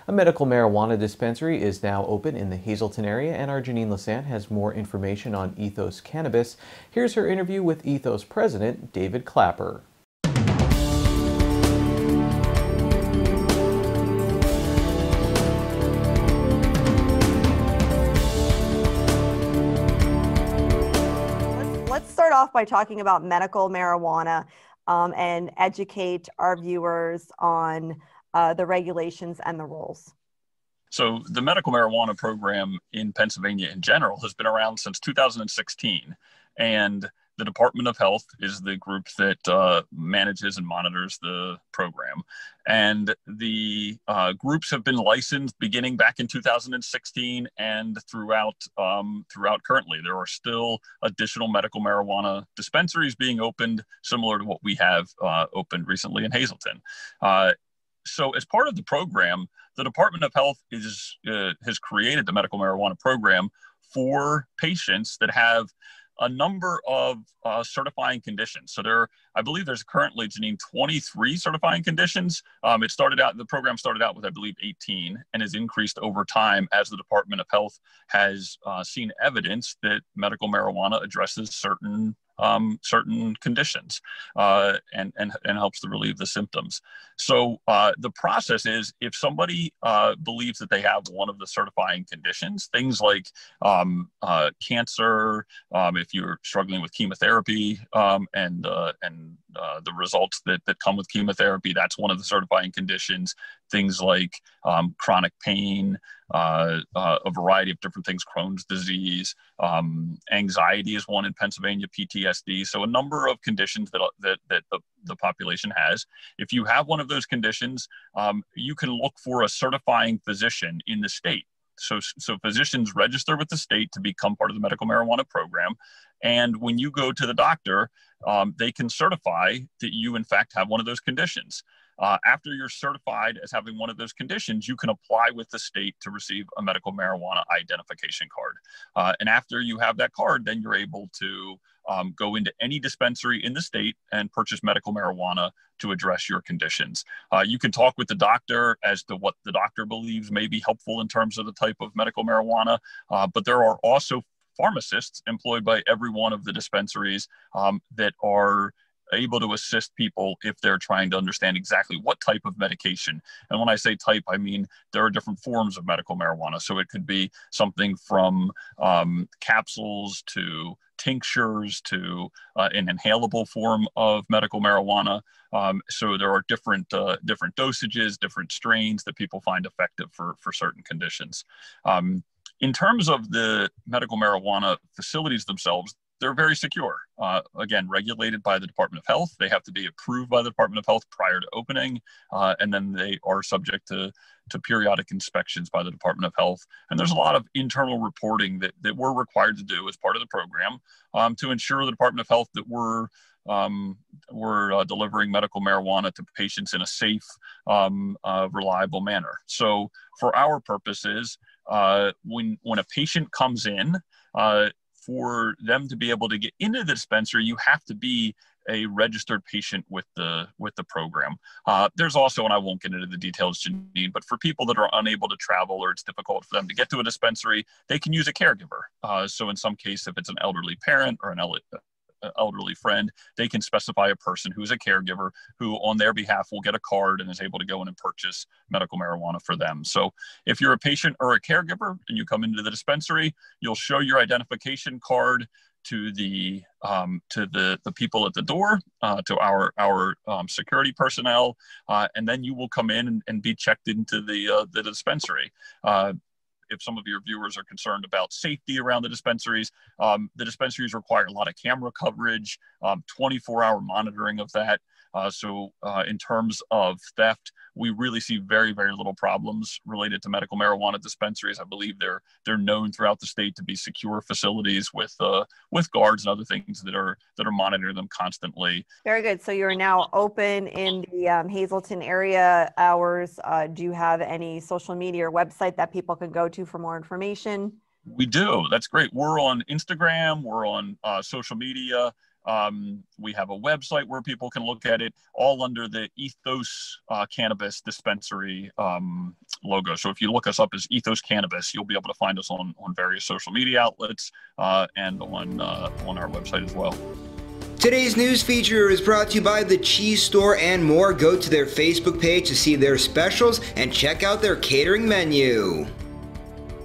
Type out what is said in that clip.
A medical marijuana dispensary is now open in the Hazleton area, and our Janine Lassant has more information on Ethos Cannabis. Here's her interview with Ethos president, David Clapper. Let's start off by talking about medical marijuana and educate our viewers on the regulations and the rules. So the medical marijuana program in Pennsylvania in general has been around since 2016, and the Department of Health is the group that manages and monitors the program. And the groups have been licensed beginning back in 2016 and throughout currently. There are still additional medical marijuana dispensaries being opened, similar to what we have opened recently in Hazleton. So as part of the program, the Department of Health has created the medical marijuana program for patients that have a number of certifying conditions. So I believe there's currently, Janine, 23 certifying conditions. The program started out with, I believe, 18 and has increased over time as the Department of Health has seen evidence that medical marijuana addresses certain conditions and helps to relieve the symptoms. So the process is, if somebody believes that they have one of the certifying conditions, things like cancer, if you're struggling with chemotherapy and the results that come with chemotherapy, that's one of the certifying conditions. Things like chronic pain, a variety of different things, Crohn's disease, anxiety is one in Pennsylvania, PTSD. So a number of conditions that the population has. If you have one of those conditions, you can look for a certifying physician in the state. So physicians register with the state to become part of the medical marijuana program. And when you go to the doctor, they can certify that you, in fact, have one of those conditions. After you're certified as having one of those conditions, you can apply with the state to receive a medical marijuana identification card. And after you have that card, then you're able to go into any dispensary in the state and purchase medical marijuana to address your conditions. You can talk with the doctor as to what the doctor believes may be helpful in terms of the type of medical marijuana, but there are also pharmacists employed by every one of the dispensaries that are able to assist people if they're trying to understand exactly what type of medication. And when I say type, I mean there are different forms of medical marijuana. So it could be something from capsules to tinctures to an inhalable form of medical marijuana. So there are different dosages, different strains that people find effective for certain conditions. In terms of the medical marijuana facilities themselves, they're very secure. Again, regulated by the Department of Health. They have to be approved by the Department of Health prior to opening, and then they are subject to periodic inspections by the Department of Health. And there's a lot of internal reporting that we're required to do as part of the program to ensure the Department of Health that we're delivering medical marijuana to patients in a safe, reliable manner. So for our purposes, when a patient comes in, for them to be able to get into the dispensary, you have to be a registered patient with the program. There's also, and I won't get into the details, Janine, but for people that are unable to travel or it's difficult for them to get to a dispensary, they can use a caregiver. So in some case, if it's an elderly parent or an elderly friend, they can specify a person who is a caregiver who on their behalf will get a card and is able to go in and purchase medical marijuana for them. So if you're a patient or a caregiver and you come into the dispensary, you'll show your identification card to the people at the door, to our security personnel, and then you will come in and be checked into the dispensary. If some of your viewers are concerned about safety around the dispensaries require a lot of camera coverage, 24-hour monitoring of that. So in terms of theft, we really see very, very little problems related to medical marijuana dispensaries. I believe they're known throughout the state to be secure facilities with guards and other things that are monitoring them constantly. Very good. So you're now open in the Hazleton area hours. Do you have any social media or website that people can go to for more information? We do. That's great. We're on Instagram. We're on social media. We have a website where people can look at it, all under the Ethos Cannabis Dispensary logo. So if you look us up as Ethos Cannabis, you'll be able to find us on various social media outlets and on our website as well. Today's news feature is brought to you by The Cheese Store and more. Go to their Facebook page to see their specials and check out their catering menu.